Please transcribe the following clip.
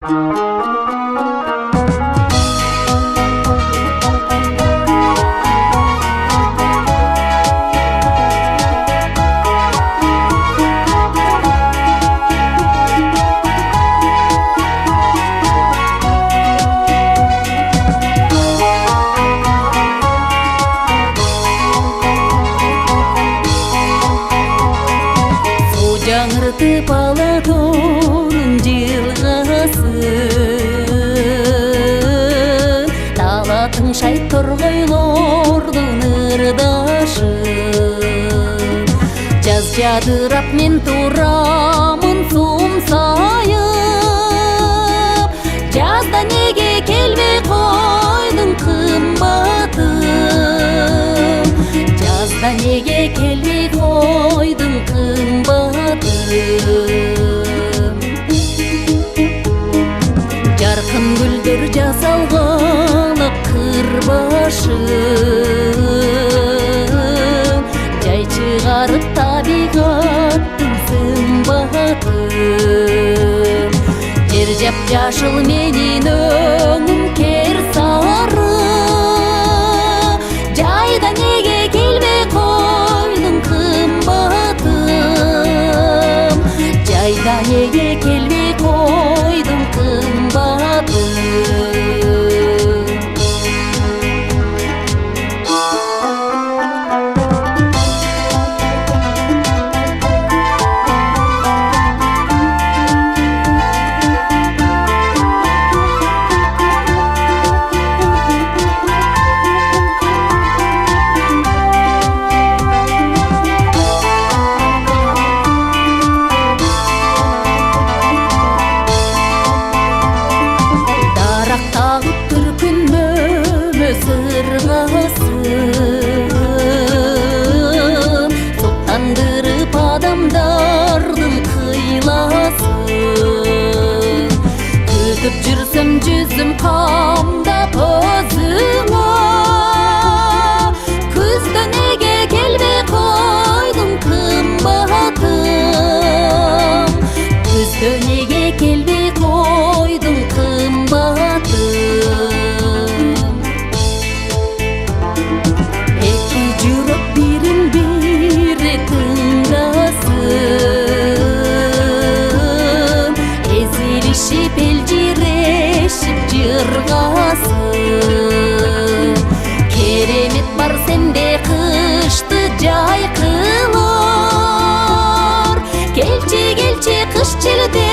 Жаңыртып алатонун жылгасын, талатын шайт торгойлордун ырдашын. Жаз жадырап мен турамын сум сайып, жазда неге келбей койдуң кымбатым, жазда неге келбей койдуң жарқын гүлдөр жасалган кыр башым, жай чыгарып табигаттын сымбатын. Жер жап-жашыл менин өңүм кер сары, жайда неге келбей койдуң кымбатым, жайда неге келбей койдуң кымбатым. Соттандырып адамдардын кыйласын, күтүп жүрсөм жүзүм камдап өзүңө, күздө неге келбей койдуң кымбатым, күздө неге келбей койдуң кымбатым. Ezilişip elcireşip jırgaсын, керемет бар сенде кышты жай кылар. Келчи келчи кыш жерде